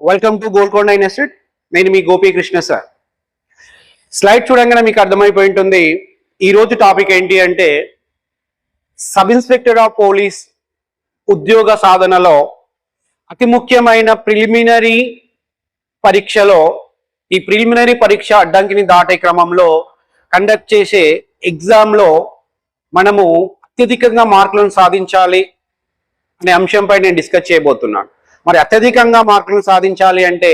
Welcome to Golconda institute. నేను మీ Gopikrishna sir. Slide చూడంగానే మీకు అర్థమైపోయి ఉంటుంది ఈరోజు టాపిక్ ఏంటి అంటే సబ్ ఇన్స్పెక్టర్ ఆఫ్ పోలీస్ ఉద్యోగ సాధనలో అతి ముఖ్యమైన ప్రిలిమినరీ పరీక్షలో ఈ ప్రిలిమినరీ పరీక్ష అడ్డంకిని దాటే క్రమంలో కండక్ట్ చేసే ఎగ్జామ్లో మనము అత్యధికంగా మార్కులను సాధించాలి అనే అంశంపై నేను డిస్కస్ చేయబోతున్నాను. మరి అత్యధికంగా మార్కులను సాధించాలి అంటే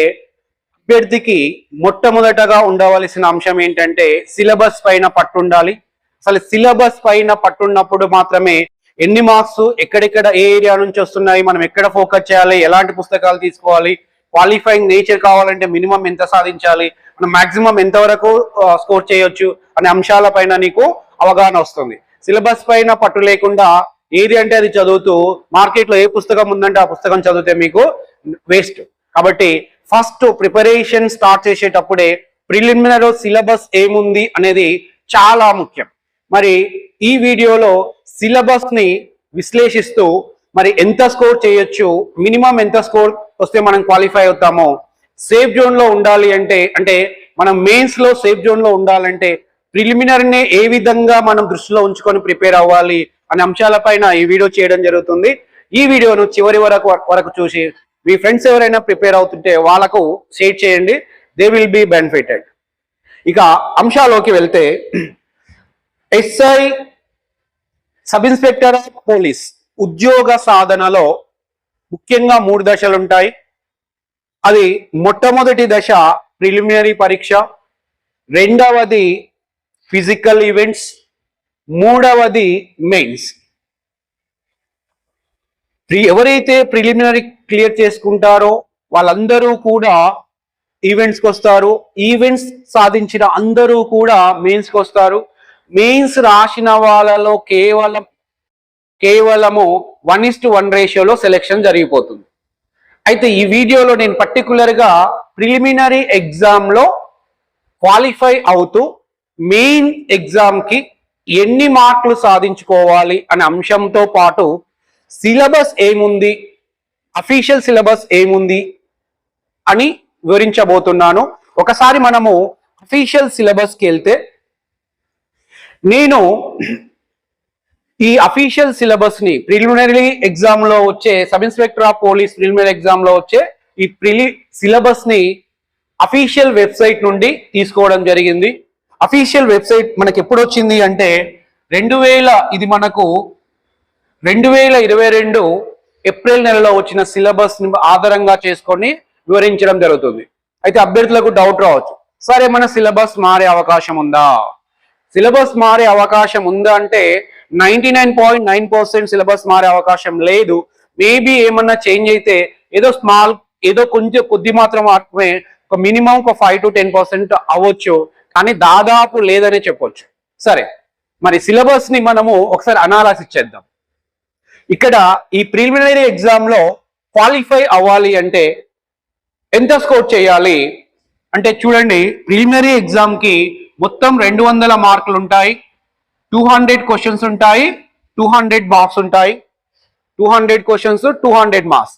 అభ్యర్థికి మొట్టమొదటగా ఉండవలసిన అంశం ఏంటంటే సిలబస్ పైన పట్టుండాలి. అసలు సిలబస్ పైన పట్టున్నప్పుడు మాత్రమే ఎన్ని మార్క్స్ ఎక్కడెక్కడ ఏ ఏరియా నుంచి వస్తున్నాయి, మనం ఎక్కడ ఫోకస్ చేయాలి, ఎలాంటి పుస్తకాలు తీసుకోవాలి, క్వాలిఫైయింగ్ నేచర్ కావాలంటే మినిమం ఎంత సాధించాలి, మనం మాక్సిమం ఎంతవరకు స్కోర్ చేయొచ్చు అనే అంశాలపైన నీకు అవగాహన వస్తుంది. సిలబస్ పైన పట్టు లేకుండా ఏది అంటే అది చదువుతూ మార్కెట్లో ఏ పుస్తకం ఉందంటే ఆ పుస్తకం చదివితే మీకు వేస్ట్. కాబట్టి ఫస్ట్ ప్రిపరేషన్ స్టార్ట్ చేసేటప్పుడే ప్రిలిమినరీ సిలబస్ ఏముంది అనేది చాలా ముఖ్యం. మరి ఈ వీడియోలో సిలబస్ ని విశ్లేషిస్తూ మరి ఎంత స్కోర్ చేయొచ్చు, మినిమం ఎంత స్కోర్ వస్తే మనం క్వాలిఫై అవుతామో, సేఫ్ జోన్ లో ఉండాలి అంటే మనం మెయిన్స్ లో సేఫ్ జోన్ లో ఉండాలంటే ప్రిలిమినరీని ఏ విధంగా మనం దృష్టిలో ఉంచుకొని ప్రిపేర్ అవ్వాలి అనే అంశాలపైన ఈ వీడియో చేయడం జరుగుతుంది. ఈ వీడియోను చివరి వరకు చూసి మీ ఫ్రెండ్స్ ఎవరైనా ప్రిపేర్ అవుతుంటే వాళ్ళకు షేర్ చేయండి. They will be benefited. ఇక అంశాల్లోకి వెళ్తే SI sub inspector of police ఉద్యోగ సాధనలో ముఖ్యంగా 3 దశలు ఉంటాయి. అది మొట్టమొదటి దశ ప్రిలిమినరీ పరీక్ష, రెండవది ఫిజికల్ ఈవెంట్స్, మూడవది మెయిన్స్. ఎవరైతే ప్రిలిమినరీ క్లియర్ చేసుకుంటారో వాళ్ళందరూ కూడా ఈవెంట్స్కి వస్తారు. ఈవెంట్స్ సాధించిన అందరూ కూడా మెయిన్స్కి వస్తారు. మెయిన్స్ రాసిన వాళ్ళలో కేవలము 1:1 రేషియోలో సెలెక్షన్ జరిగిపోతుంది. అయితే ఈ వీడియోలో నేను పర్టికులర్గా ప్రిలిమినరీ ఎగ్జామ్లో క్వాలిఫై అవుతూ మెయిన్ ఎగ్జామ్కి ఎన్ని మార్కులు సాధించుకోవాలి అనే అంశంతో పాటు సిలబస్ ఏముంది, అఫీషియల్ సిలబస్ ఏముంది అని వివరించబోతున్నాను. ఒకసారి మనము అఫీషియల్ సిలబస్కి వెళ్తే నేను ఈ అఫీషియల్ సిలబస్ ని ప్రిలిమినరీ ఎగ్జామ్ లో వచ్చే sub inspector of police preliminary exam లో వచ్చే ఈ సిలబస్ ని అఫీషియల్ వెబ్సైట్ నుండి తీసుకోవడం జరిగింది. అఫీషియల్ వెబ్సైట్ మనకి ఎప్పుడు వచ్చింది అంటే ఇది మనకు 2022 ఏప్రిల్ నెలలో వచ్చిన సిలబస్ ని ఆధారంగా చేసుకొని వివరించడం జరుగుతుంది. అయితే అభ్యర్థులకు డౌట్ రావచ్చు, సరే మన సిలబస్ మారే అవకాశం ఉందా? సిలబస్ మారే అవకాశం ఉందా అంటే 99.9% సిలబస్ మారే అవకాశం లేదు. మేబీ ఏమన్నా చేంజ్ అయితే ఏదో కొద్ది మాత్రమే ఒక మినిమం ఒక 5 to 10% అవ్వచ్చు, కానీ దాదాపు లేదనే చెప్పొచ్చు. సరే, మరి సిలబస్ ని మనము ఒకసారి అనాలిసిస్ చేద్దాం. ఇక్కడ ఈ ప్రిలిమినరీ ఎగ్జామ్ లో క్వాలిఫై అవ్వాలి అంటే ఎంత స్కోర్ చేయాలి అంటే చూడండి, ప్రిలిమినరీ ఎగ్జామ్ కి మొత్తం 200 మార్కులు ఉంటాయి, 200 క్వశ్చన్స్ ఉంటాయి, 200 మార్క్స్ ఉంటాయి. 200 క్వశ్చన్స్ 200 మార్క్స్.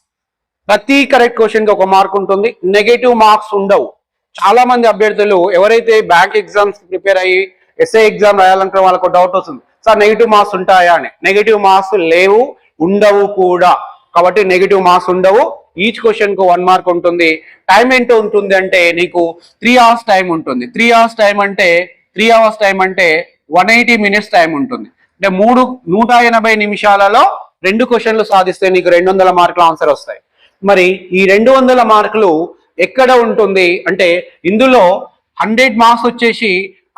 ప్రతి కరెక్ట్ క్వశ్చన్ కి 1 మార్క్ ఉంటుంది. నెగటివ్ మార్క్స్ ఉండవు. చాలా మంది అభ్యర్థులు ఎవరైతే బ్యాంక్ ఎగ్జామ్స్ ప్రిపేర్ అయ్యి ఎస్ఐ ఎగ్జామ్ రాయాలంటే వాళ్ళకు డౌట్ వస్తుంది, సార్ నెగిటివ్ మార్క్స్ ఉంటాయా అని. నెగిటివ్ మార్క్స్ లేవు, ఉండవు కూడా. కాబట్టి నెగిటివ్ మార్క్స్ ఉండవు. ఈచ్ క్వశ్చన్ కు 1 మార్క్ ఉంటుంది. టైం ఎంత ఉంటుంది అంటే నీకు 3 hours టైం ఉంటుంది. 3 hours టైం అంటే 180 minutes టైం ఉంటుంది. అంటే 180 నిమిషాలలో 2 క్వశ్చన్లు సాధిస్తే నీకు 200 మార్కుల ఆన్సర్ వస్తాయి. మరి ఈ 200 మార్కులు ఎక్కడ ఉంటుంది అంటే ఇందులో 100 మార్క్స్ వచ్చేసి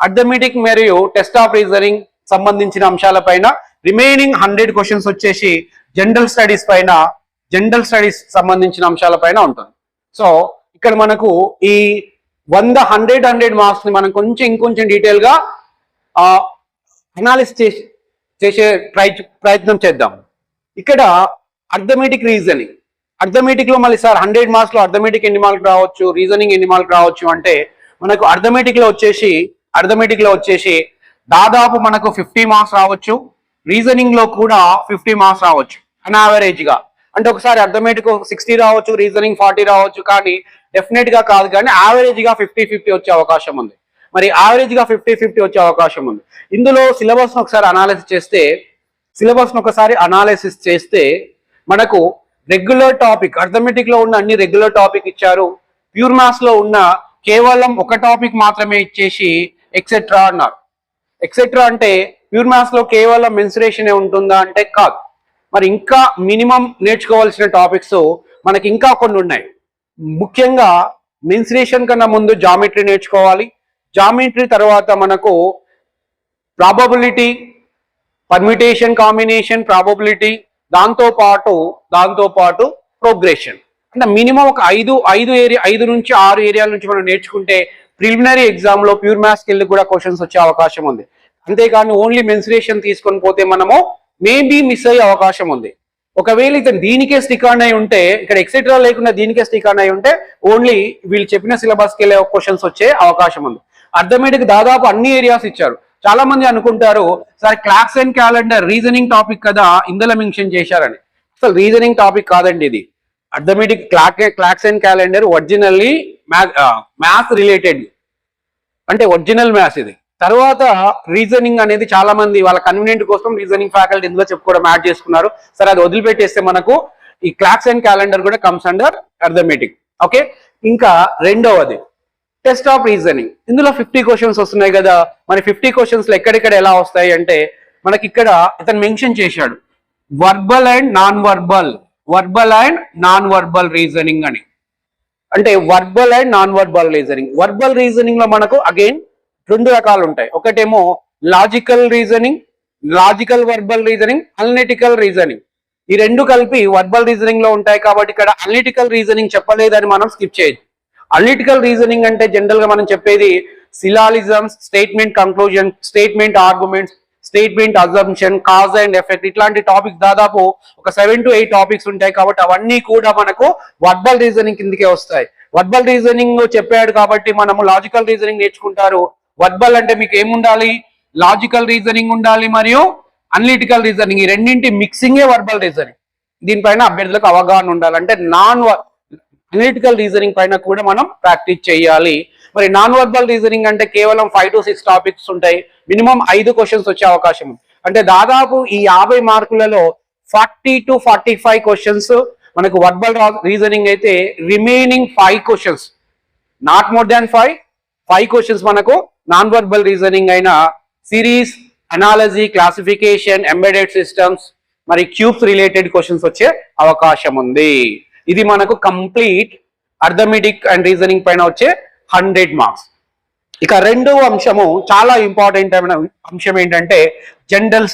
అర్థమెటిక్ మరియు టెస్ట్ ఆఫ్ రీజనింగ్ సంబంధించిన అంశాలపైన, రిమైనింగ్ 100 క్వశ్చన్స్ వచ్చేసి జనరల్ స్టడీస్ సంబంధించిన అంశాలపైన ఉంటుంది. సో ఇక్కడ మనకు ఈ 100 మార్క్స్ ని మనం ఇంకొంచెం డీటెయిల్ గా అనాలిసిస్ చేసే ప్రయత్నం చేద్దాం. ఇక్కడ అర్థమెటిక్ రీజనింగ్, అర్థమెటిక్ లో మళ్ళీ సార్ 100 మార్క్స్ లో అర్థమెటిక్ ఎన్ని మార్కులు రావచ్చు, రీజనింగ్ ఎన్ని మార్కులు రావచ్చు అంటే మనకు అర్థమెటిక్ లో వచ్చేసి దాదాపు మనకు 50 మార్క్స్ రావచ్చు. రీజనింగ్ లో కూడా 50 మార్క్స్ రావచ్చు అన్ యావరేజ్ గా. అంటే ఒకసారి అర్థమెటిక్ 60 రావచ్చు, రీజనింగ్ 40 రావచ్చు, కానీ డెఫినెట్ గా కాదు, కానీ యావరేజ్ గా 50-50 వచ్చే అవకాశం ఉంది. మరి యావరేజ్ గా 50-50 వచ్చే అవకాశం ఉంది. ఇందులో సిలబస్ ఒకసారి అనాలిసిస్ చేస్తే మనకు రెగ్యులర్ టాపిక్, అర్థమెటిక్ లో ఉన్న అన్ని రెగ్యులర్ టాపిక్ ఇచ్చారు. ప్యూర్ మ్యాథ్స్ లో ఉన్న కేవలం ఒక టాపిక్ మాత్రమే ఇచ్చేసి ఎక్సెట్రా అన్నారు. ఎక్సెట్రా అంటే ప్యూర్ మ్యాథ్స్ లో కేవలం మెన్సురేషన్ ఉంటుందా అంటే కాదు. మరి ఇంకా మినిమం నేర్చుకోవాల్సిన టాపిక్స్ మనకి ఇంకా కొన్ని ఉన్నాయి. ముఖ్యంగా మెన్సురేషన్ కన్నా ముందు జామెట్రీ నేర్చుకోవాలి. జామెట్రీ తర్వాత మనకు ప్రాబబిలిటీ, పర్మిటేషన్, కాంబినేషన్, ప్రాబబిలిటీ, దాంతో పాటు ప్రోగ్రెషన్. అంటే మినిమం ఒక 5 నుంచి 6 ఏరియాల నుంచి మనం నేర్చుకుంటే ప్రిలిమినరీ ఎగ్జామ్ లో ప్యూర్ మ్యాథ్స్కి వెళ్ళి కూడా క్వశ్చన్స్ వచ్చే అవకాశం ఉంది. అంతేకాని ఓన్లీ మెన్సురేషన్ తీసుకొని పోతే మనము మేబీ మిస్ అయ్యే అవకాశం ఉంది. ఒకవేళ ఇతను దీనికే స్టిక్ ఆన్ అయి ఉంటే, ఇక్కడ ఎక్సెట్రా లేకుండా దీనికే స్టిక్ ఆన్ అయి ఉంటే ఓన్లీ వీళ్ళు చెప్పిన సిలబస్కి వెళ్ళే క్వశ్చన్స్ వచ్చే అవకాశం ఉంది. అర్థమెటిక్ దాదాపు అన్ని ఏరియాస్ ఇచ్చారు. చాలా మంది అనుకుంటారు sir clocks and calendar reasoning topic కదా ఇందులో మెన్షన్ చేశారని. అసలు రీజనింగ్ టాపిక్ కాదండి ఇది. Arithmetic clocks and calendar originally maths related, అంటే ఒరిజినల్ మ్యాథ్స్ ఇది. తర్వాత రీజనింగ్ అనేది చాలా మంది వాళ్ళ కన్వీనియంట్ కోసం రీజనింగ్ ఫ్యాకల్టీ ఇందులో చెప్పుకోవడం యాడ్ చేసుకున్నారు. సరే అది వదిలిపెట్టేస్తే మనకు ఈ క్లాక్స్ అండ్ క్యాలెండర్ కూడా కమ్స్ అండర్ అర్థమెటిక్. ఓకే, ఇంకా రెండవది టెస్ట్ ఆఫ్ రీజనింగ్. ఇందులో 50 క్వశ్చన్స్ వస్తున్నాయి కదా. మరి 50 క్వశ్చన్స్ లో ఎక్కడెక్కడ ఎలా వస్తాయి అంటే మనకి ఇక్కడ ఇతను మెన్షన్ చేశాడు verbal and non verbal reasoning అని. అంటే verbal and non verbal reasoning. Verbal reasoning లో మనకు అగైన్ 2 రకాలు ఉంటాయి. ఒకటేమో logical verbal reasoning, analytical reasoning. ఈ రెండు కలిపి వర్బల్ రీజనింగ్ లో ఉంటాయి. కాబట్టి ఇక్కడ అనలిటికల్ రీజనింగ్ చెప్పలేదని మనం స్కిప్ చేయొచ్చు. అనలిటికల్ రీజనింగ్ అంటే జనరల్ గా మనం చెప్పేది syllogisms, statement conclusion, statement arguments, statement assumption, cause and effect, ఇట్లాంటి టాపిక్స్ దాదాపు ఒక 7 to 8 టాపిక్స్ ఉంటాయి. కాబట్టి అవన్నీ కూడా మనకు వర్బల్ రీజనింగ్ కిందకే వస్తాయి. వర్బల్ రీజనింగ్ చెప్పాడు కాబట్టి మనము లాజికల్ రీజనింగ్ నేర్చుకుంటారు. వర్బల్ అంటే మీకు ఏముండాలి, లాజికల్ రీజనింగ్ ఉండాలి మరియు అనలిటికల్ రీజనింగ్, ఈ రెండింటి మిక్సింగే వర్బల్ రీజనింగ్. దీనిపైన అభ్యర్థులకు అవగాహన ఉండాలి. అంటే అనలిటికల్ రీజనింగ్ పైన కూడా మనం ప్రాక్టీస్ చేయాలి. మరి నాన్ వర్బల్ రీజనింగ్ అంటే కేవలం 5 to 6 టాపిక్స్ ఉంటాయి. మినిమం 5 క్వశ్చన్స్ వచ్చే అవకాశం ఉంది. అంటే దాదాపు ఈ 50 మార్కులలో 40 to 45 క్వశ్చన్స్ మనకు వర్బల్ రీజనింగ్ అయితే remaining 5 questions, not more than 5 questions మనకు నాన్ వర్బల్ రీజనింగ్ అయిన series, analogy, classification, embedded systems మరి క్యూబ్స్ రిలేటెడ్ క్వశ్చన్స్ వచ్చే అవకాశం ఉంది. ఇది మనకు కంప్లీట్ అర్థమెటిక్ అండ్ రీజనింగ్ పైన వచ్చే 100 మార్క్స్. ఇక రెండవ అంశము చాలా ఇంపార్టెంట్ అయిన అంశం ఏంటంటే జనరల్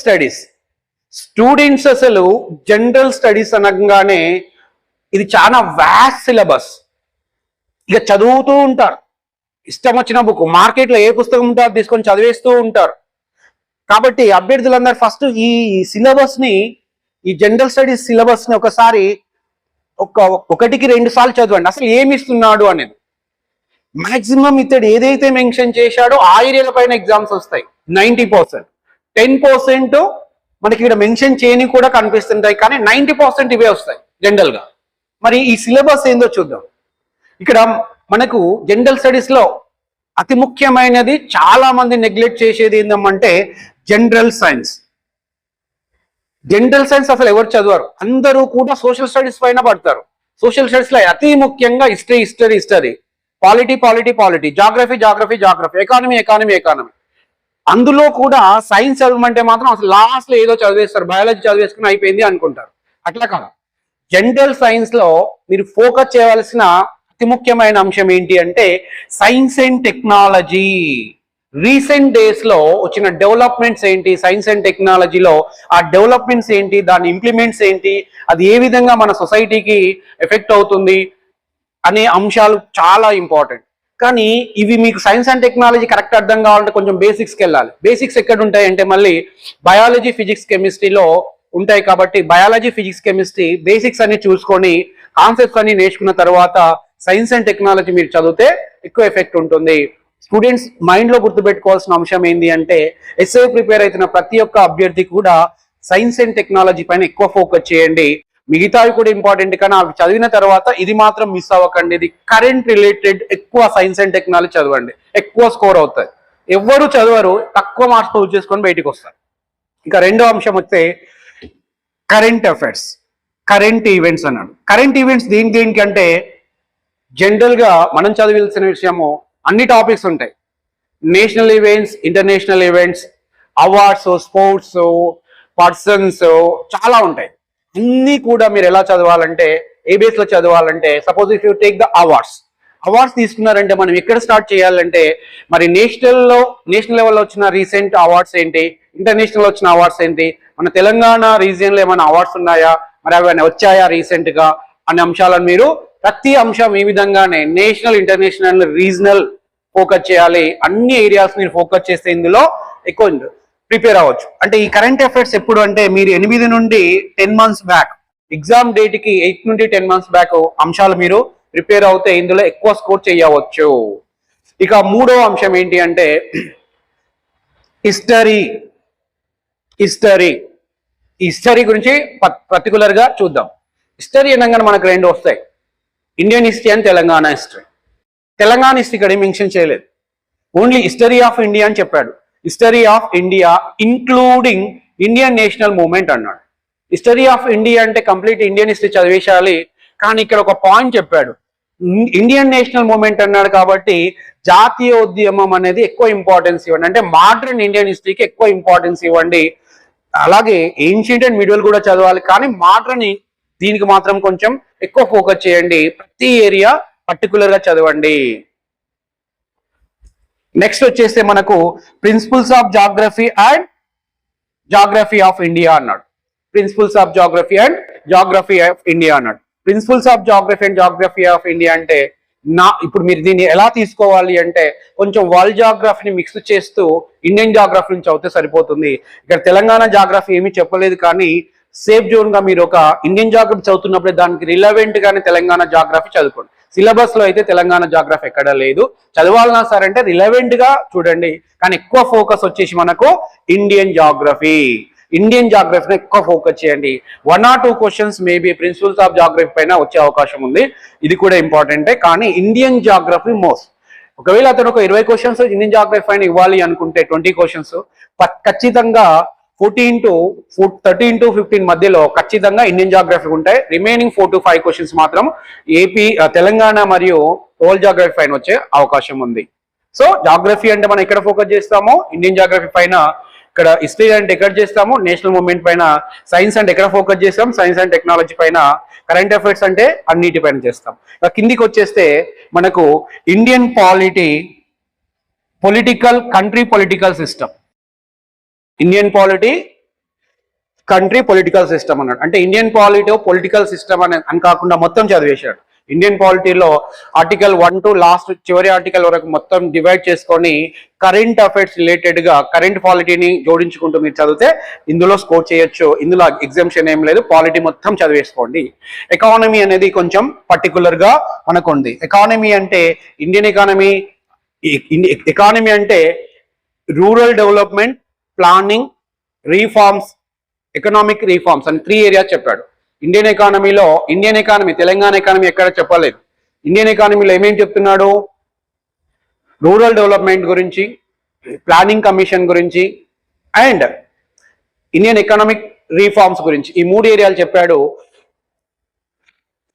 స్టడీస్. స్టూడెంట్స్ అసలు జనరల్ స్టడీస్ అనగానే ఇది చాలా వాస్ట్ సిలబస్. ఇక చదువుతూ ఉంటారు, ఇష్టం వచ్చిన బుక్, మార్కెట్లో ఏ పుస్తకం ఉంటారో తీసుకొని చదివేస్తూ ఉంటారు. కాబట్టి అభ్యర్థులందరూ ఫస్ట్ ఈ సిలబస్ ని, ఈ జనరల్ స్టడీస్ సిలబస్ ని ఒకసారి 1కి 2 సార్లు చదవండి. అసలు ఏమి ఇస్తున్నాడు అనేది. మాక్సిమం ఇతడు ఏదైతే మెన్షన్ చేశాడో ఆ ఏరియాల పైన ఎగ్జామ్స్ వస్తాయి. 90%, 10% మనకి ఇక్కడ మెన్షన్ చేయని కూడా కనిపిస్తుంటాయి, కానీ 90% ఇవే వస్తాయి జనరల్ గా. మరి ఈ సిలబస్ ఏందో చూద్దాం. ఇక్కడ మనకు జనరల్ స్టడీస్ లో అతి ముఖ్యమైనది, చాలా మంది నెగ్లెక్ట్ చేసేది ఏంటంటే జనరల్ సైన్స్. అసలు ఎవరు చదవరు, అందరూ కూడా సోషల్ స్టడీస్ పైన పడతారు. సోషల్ స్టడీస్ లో అతి ముఖ్యంగా హిస్టరీ, పాలిటీ, జాగ్రఫీ, ఎకానమీ. అందులో కూడా సైన్స్ చదవమంటే మాత్రం అసలు లాస్ట్ లో ఏదో చదివేస్తారు, బయాలజీ చదివేసుకుని అయిపోయింది అనుకుంటారు. అట్లా కాదు. జనరల్ సైన్స్ లో మీరు ఫోకస్ చేయవలసిన అతి ముఖ్యమైన అంశం ఏంటి అంటే science and technology. Recent days లో వచ్చిన డెవలప్మెంట్స్ ఏంటి, సైన్స్ అండ్ టెక్నాలజీలో ఆ డెవలప్మెంట్స్ ఏంటి, దాని ఇంప్లిమెంట్స్ ఏంటి, అది ఏ విధంగా మన సొసైటీకి ఎఫెక్ట్ అవుతుంది అనే అంశాలు చాలా ఇంపార్టెంట్. కానీ ఇవి మీకు సైన్స్ అండ్ టెక్నాలజీ కరెక్ట్ అర్థం కావాలంటే కొంచెం బేసిక్స్కి వెళ్ళాలి. బేసిక్స్ ఎక్కడ ఉంటాయంటే మళ్ళీ బయాలజీ, ఫిజిక్స్, కెమిస్ట్రీలో ఉంటాయి. కాబట్టి బయాలజీ, ఫిజిక్స్, కెమిస్ట్రీ బేసిక్స్ అన్ని చూసుకొని కాన్సెప్ట్స్ అన్ని నేర్చుకున్న తర్వాత సైన్స్ అండ్ టెక్నాలజీ మీరు చదివితే ఎక్కువ ఎఫెక్ట్ ఉంటుంది. స్టూడెంట్స్ మైండ్ లో గుర్తుపెట్టుకోవాల్సిన అంశం ఏంటి అంటే ఎస్ఏ ప్రిపేర్ అవుతున్న ప్రతి ఒక్క అభ్యర్థి కూడా సైన్స్ అండ్ టెక్నాలజీ పైన ఎక్కువ ఫోకస్ చేయండి. మిగతావి కూడా ఇంపార్టెంట్, కానీ అవి చదివిన తర్వాత ఇది మాత్రం మిస్ అవ్వకండి. ఇది కరెంట్ రిలేటెడ్ ఎక్కువ సైన్స్ అండ్ టెక్నాలజీ చదవండి, ఎక్కువ స్కోర్ అవుతుంది. ఎవ్వరు చదవరు, తక్కువ మార్క్స్ ప్రూవ్ చేసుకొని బయటికి వస్తారు. ఇక రెండో అంశం వస్తే కరెంట్ అఫైర్స్, కరెంట్ ఈవెంట్స్ అన్నాడు. కరెంట్ ఈవెంట్స్ దేనికంటే జనరల్ గా మనం చదివాల్సిన విషయము అన్ని టాపిక్స్ ఉంటాయి. National events, international events, awards, sports, persons చాలా ఉంటాయి. అన్ని కూడా మీరు ఎలా చదవాలంటే ఏ బేస్ లో చదవాలంటే, suppose if you take the awards తీసుకున్నారంటే మనం ఎక్కడ స్టార్ట్ చేయాలంటే, మరి నేషనల్ లెవెల్లో వచ్చిన రీసెంట్ అవార్డ్స్ ఏంటి, ఇంటర్నేషనల్ వచ్చిన అవార్డ్స్ ఏంటి, మన తెలంగాణ రీజియన్ లో ఏమైనా అవార్డ్స్ ఉన్నాయా, మరి అవన్నీ వచ్చాయా రీసెంట్ గా అనే అంశాలను మీరు ప్రతి అంశం ఈ విధంగానే నేషనల్, ఇంటర్నేషనల్, రీజనల్ ఫోకస్ చేయాలి. అన్ని ఏరియాస్ మీరు ఫోకస్ చేస్తే ఇందులో ఎక్కువ ప్రిపేర్ అవ్వచ్చు. అంటే ఈ కరెంట్ అఫైర్స్ ఎప్పుడు అంటే మీరు 8 నుండి 10 months బ్యాక్, ఎగ్జామ్ డేట్ కి 8 నుండి 10 months బ్యాక్ అంశాలు మీరు ప్రిపేర్ అవుతే ఇందులో ఎక్కువ స్కోర్ చేయవచ్చు. ఇక మూడో అంశం ఏంటి అంటే హిస్టరీ గురించి పర్టికులర్ గా చూద్దాం. హిస్టరీ అనగానే మనకు రెండు వస్తాయి, Indian history and Telangana history. Telangana history ఇక్కడ మెన్షన్ చేయలేదు, ఓన్లీ హిస్టరీ ఆఫ్ ఇండియా అని చెప్పాడు. History of India including Indian national movement అన్నాడు. హిస్టరీ ఆఫ్ ఇండియా అంటే కంప్లీట్ ఇండియన్ హిస్టరీ చదివేశాలి, కానీ ఇక్కడ ఒక పాయింట్ చెప్పాడు, ఇండియన్ నేషనల్ మూవ్మెంట్ అన్నాడు కాబట్టి జాతీయ ఉద్యమం అనేది ఎక్కువ ఇంపార్టెన్స్ ఇవ్వండి, అంటే మోడర్న్ ఇండియన్ హిస్టరీకి ఎక్కువ ఇంపార్టెన్స్ ఇవ్వండి. అలాగే ఏన్షియంట్ అండ్ మిడివల్ కూడా చదవాలి, కానీ మోడర్న్ దీనికి మాత్రం కొంచెం ఎక్కువ ఫోకస్ చేయండి. ప్రతి ఏరియా పర్టికులర్ గా చదవండి. నెక్స్ట్ వచ్చేస్తే మనకు principles of geography and geography of India అన్నాడు. Principles of geography and geography of India అన్నాడు. Principles of geography and geography of India అంటే ఇప్పుడు మీరు దీన్ని ఎలా తీసుకోవాలి అంటే కొంచెం వరల్డ్ జాగ్రఫీని మిక్స్ చేస్తూ ఇండియన్ జాగ్రఫీ నుంచి అవుతే సరిపోతుంది. ఇక్కడ తెలంగాణ జాగ్రఫీ ఏమీ చెప్పలేదు, కానీ సేఫ్ జోన్ గా మీరు ఒక ఇండియన్ జాగ్రఫీ చదువుతున్నప్పుడే దానికి రిలవెంట్ గానే తెలంగాణ జాగ్రఫీ చదువుకోండి. సిలబస్ లో అయితే తెలంగాణ జాగ్రఫీ ఎక్కడ లేదు, చదవాలన్నా సరే అంటే రిలవెంట్ గా చూడండి, కానీ ఎక్కువ ఫోకస్ వచ్చేసి మనకు ఇండియన్ జాగ్రఫీని ఎక్కువ ఫోకస్ చేయండి. 1 or 2 questions maybe principles of geography పైన వచ్చే అవకాశం ఉంది, ఇది కూడా ఇంపార్టెంటే. కానీ ఇండియన్ జాగ్రఫీ మోస్ట్, ఒకవేళ అతను ఒక 20 questions ఇండియన్ జాగ్రఫీ పైన ఇవ్వాలి అనుకుంటే 20 questions ఖచ్చితంగా 13 to 15 మధ్యలో ఖచ్చితంగా ఇండియన్ జాగ్రఫీ ఉంటాయి. రిమైనింగ్ 4 to 5 questions మాత్రం తెలంగాణ మరియు వరల్డ్ జాగ్రఫీ పైన వచ్చే అవకాశం ఉంది. సో జాగ్రఫీ అంటే మనం ఎక్కడ ఫోకస్ చేస్తామో ఇండియన్ జాగ్రఫీ పైన, ఇక్కడ హిస్టరీ అంటే ఎక్కడ చేస్తాము నేషనల్ మూవ్మెంట్ పైన, సైన్స్ అంటే ఎక్కడ ఫోకస్ చేస్తాం సైన్స్ అండ్ టెక్నాలజీ పైన, కరెంట్ అఫైర్స్ అంటే అన్నిటిపైన చేస్తాం. కిందికి వచ్చేస్తే మనకు Indian country political system, Indian country political system అన్నాడు. అంటే ఇండియన్ పొలిటికల్ సిస్టమ్ అని కాకుండా మొత్తం చదివేశాడు. ఇండియన్ పాలిటీలో ఆర్టికల్ 1 to లాస్ట్ చివరి ఆర్టికల్ వరకు మొత్తం డివైడ్ చేసుకొని కరెంట్ అఫైర్స్ రిలేటెడ్ గా కరెంట్ పాలిటీని జోడించుకుంటూ మీరు చదివితే ఇందులో స్కోర్ చేయొచ్చు. ఇందులో ఎగ్జామ్షన్ ఏం లేదు, పాలిటీ మొత్తం చదివేసుకోండి. ఎకానమీ అనేది కొంచెం పర్టికులర్ గా మనకు ఉంది. ఎకానమీ అంటే ఇండియన్ ఎకానమీ అంటే rural development, planning, reforms, economic reforms అని 3 areas చెప్పాడు. ఇండియన్ ఎకానమీ తెలంగాణ ఎకానమీ ఎక్కడ చెప్పలేదు. ఇండియన్ ఎకానమీలో ఏమేమి చెప్తున్నాడు, రూరల్ డెవలప్మెంట్ గురించి, ప్లానింగ్ కమిషన్ గురించి అండ్ ఇండియన్ ఎకనామిక్ రీఫార్మ్స్ గురించి, ఈ 3 areas చెప్పాడు.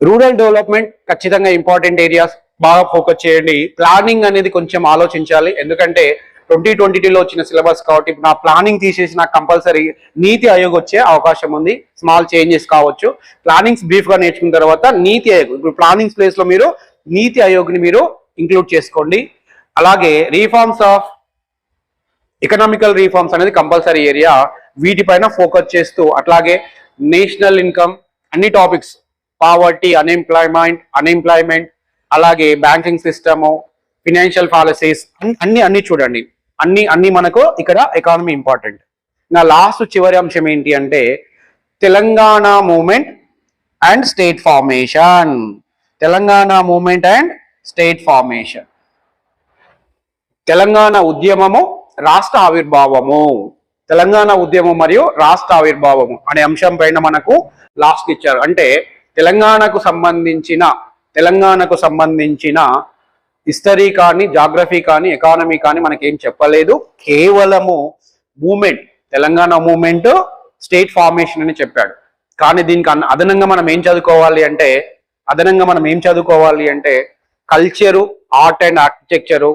రూరల్ డెవలప్మెంట్ ఖచ్చితంగా ఇంపార్టెంట్ ఏరియాస్, బాగా ఫోకస్ చేయండి. ప్లానింగ్ అనేది కొంచెం ఆలోచించాలి, ఎందుకంటే 2022లో వచ్చిన సిలబస్ కాబట్టి నా ప్లానింగ్ తీసేసి నాకు కంపల్సరీ నీతి ఆయోగ్ వచ్చే అవకాశం ఉంది. స్మాల్ చేంజెస్ కావచ్చు. ప్లానింగ్స్ బ్రీఫ్ గా నేర్చుకున్న తర్వాత నీతి ఆయోగ్, ఇప్పుడు ప్లానింగ్స్ ప్లేస్ లో మీరు నీతి ఆయోగ్ని మీరు ఇంక్లూడ్ చేసుకోండి. అలాగే రీఫార్మ్స్ ఆఫ్ ఎకనామికల్ రీఫార్మ్స్ అనేది కంపల్సరీ ఏరియా, వీటిపైన ఫోకస్ చేస్తూ అట్లాగే నేషనల్ ఇన్కమ్, అన్ని టాపిక్స్, పావర్టీ, అన్ఎంప్లాయ్మెంట్, అలాగే బ్యాంకింగ్ సిస్టము, ఫినాన్షియల్ పాలసీస్ అన్ని చూడండి. అన్ని మనకు ఇక్కడ ఎకానమీ ఇంపార్టెంట్. నా లాస్ట్ చివరి అంశం ఏంటి అంటే Telangana movement and state formation. Telangana ఉద్యమము, రాష్ట్ర ఆవిర్భావము. తెలంగాణ ఉద్యమం మరియు రాష్ట్ర ఆవిర్భావము అనే అంశం పైన మనకు లాస్ట్ ఇచ్చారు. అంటే తెలంగాణకు సంబంధించిన హిస్టరీ కానీ, జాగ్రఫీ కానీ, ఎకానమీ కానీ మనకేం చెప్పలేదు. కేవలము movement, Telangana movement, state formation అని చెప్పాడు. కానీ దీనికి అదనంగా మనం ఏం చదువుకోవాలి అంటే కల్చరు, ఆర్ట్ అండ్ ఆర్కిటెక్చరు,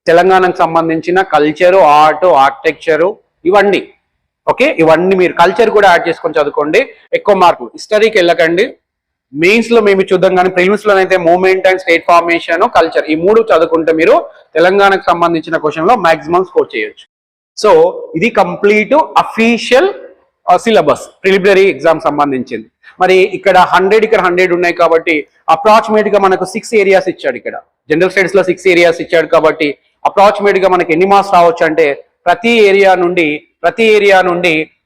తెలంగాణకు సంబంధించిన కల్చరు, ఆర్ట్, ఆర్కిటెక్చరు ఇవన్నీ. ఓకే, ఇవన్నీ మీరు కల్చర్ కూడా యాడ్ చేసుకొని చదువుకోండి, ఎక్కువ మార్కులు. హిస్టరీకి వెళ్ళకండి, మెయిన్స్ లో మేము చూద్దాం. కానీ ప్రిలిమ్స్ లోనైతే movement and state formation, culture ఈ మూడు చదువుకుంటే మీరు తెలంగాణకు సంబంధించిన క్వశ్చన్ లో మాక్సిమం స్కోర్ చేయొచ్చు. సో ఇది complete official syllabus preliminary exam సంబంధించింది. మరి ఇక్కడ 100 ఉన్నాయి కాబట్టి అప్రాక్సిమేట్ గా మనకు 6 ఏరియాస్ ఇచ్చాడు. ఇక్కడ జనరల్ స్టడీస్ లో 6 ఏరియాస్ ఇచ్చాడు కాబట్టి అప్రాక్సిమేట్ గా మనకి ఎన్ని మార్క్స్ రావచ్చు అంటే ప్రతి ఏరియా నుండి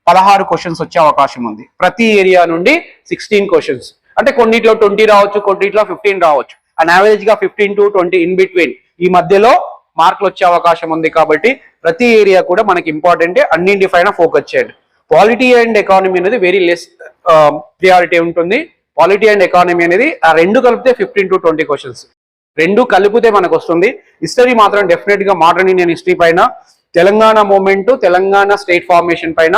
16 క్వశ్చన్స్ వచ్చే అవకాశం ఉంది. ప్రతి ఏరియా నుండి 16 క్వశ్చన్స్. అంటే కొన్నిట్లో 20 రావచ్చు, కొన్నిట్లో 15 రావచ్చు. అండ్ యావరేజ్ గా 15 to 20 ఇన్ బిట్వీన్ ఈ మధ్యలో మార్కులు వచ్చే అవకాశం ఉంది. కాబట్టి ప్రతి ఏరియా కూడా మనకి ఇంపార్టెంట్. అన్నింటిపైన ఫోకస్ చేయండి. పాలిటీ అండ్ ఎకానమీ అనేది వెరీ లెస్ ప్రియారిటీ ఉంటుంది. పాలిటీ అండ్ ఎకానమీ అనేది ఆ రెండు కలిపితే 15 to 20 క్వశ్చన్స్, రెండు కలిపితే మనకు వస్తుంది. హిస్టరీ మాత్రం డెఫినెట్ గా మోడర్న్ ఇండియన్ హిస్టరీ పైన, Telangana movement, Telangana state formation పైన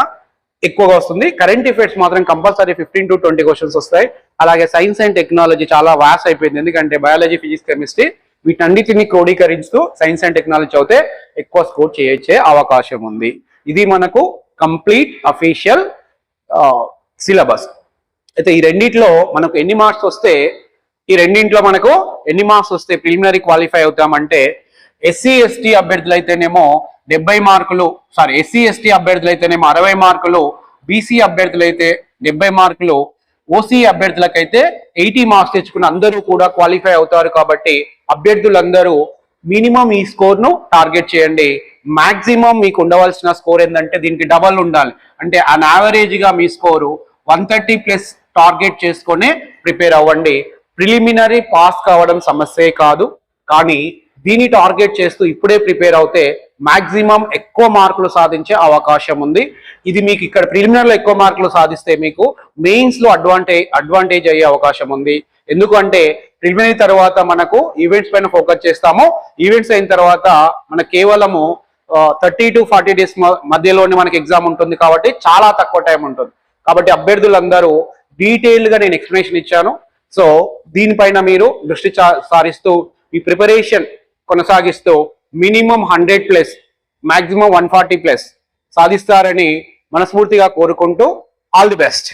ఎక్కువగా వస్తుంది. కరెంట్ అఫైర్స్ మాత్రం కంపల్సరీ 15 to 20 క్వశ్చన్స్ వస్తాయి. అలాగే సైన్స్ అండ్ టెక్నాలజీ చాలా వాస్ట్ అయిపోయింది. ఎందుకంటే బయాలజీ, ఫిజిక్స్, కెమిస్ట్రీ వీటన్నిటిని క్రోడీకరిస్తూ సైన్స్ అండ్ టెక్నాలజీ చదివితే ఎక్కువ స్కోర్ చేయొచ్చే అవకాశం ఉంది. ఇది మనకు కంప్లీట్ అఫీషియల్ సిలబస్. అయితే ఈ రెండిట్లో మనకు ఎన్ని మార్క్స్ వస్తే ప్రిలిమినరీ క్వాలిఫై అవుతామంటే ఎస్సీ ఎస్టీ అభ్యర్థులు అయితేనేమో 70 మార్కులు, ఎస్సీ ఎస్టీ అభ్యర్థులు అయితేనేమో 60 మార్కులు, బీసీ అభ్యర్థులు అయితే 70 మార్కులు, ఓసీ అభ్యర్థులకైతే 80 మార్క్స్ తెచ్చుకుని అందరూ కూడా క్వాలిఫై అవుతారు. కాబట్టి అభ్యర్థులందరూ మినిమం ఈ స్కోర్ ను టార్గెట్ చేయండి. మాక్సిమం మీకు ఉండవలసిన స్కోర్ ఏంటంటే దీనికి డబల్ ఉండాలి. అంటే అన్ యావరేజ్ గా మీ స్కోరు 130+ టార్గెట్ చేసుకొని ప్రిపేర్ అవ్వండి. ప్రిలిమినరీ పాస్ కావడం సమస్యే కాదు, కానీ దీన్ని టార్గెట్ చేస్తూ ఇప్పుడే ప్రిపేర్ అవుతే మాక్సిమం ఎక్కువ మార్కులు సాధించే అవకాశం ఉంది. ఇది మీకు ఇక్కడ ప్రిలిమినరీలో ఎక్కువ మార్కులు సాధిస్తే మీకు మెయిన్స్ లో అడ్వాంటేజ్ అయ్యే అవకాశం ఉంది. ఎందుకంటే ప్రిలిమినరీ తర్వాత మనకు ఈవెంట్స్ పైన ఫోకస్ చేస్తాము. ఈవెంట్స్ అయిన తర్వాత మనకు కేవలము 30 to 40 డేస్ మధ్యలోనే మనకి ఎగ్జామ్ ఉంటుంది. కాబట్టి చాలా తక్కువ టైం ఉంటుంది. కాబట్టి అభ్యర్థులందరూ డీటెయిల్డ్ గా నేను ఎక్స్ప్లెనేషన్ ఇచ్చాను. సో దీనిపైన మీరు దృష్టి సారిస్తూ ఈ ప్రిపరేషన్ కొనసాగిస్తూ మినిమం 100+, మాక్సిమం 140+ సాధిస్తారని మనస్ఫూర్తిగా కోరుకుంటూ ఆల్ ది బెస్ట్.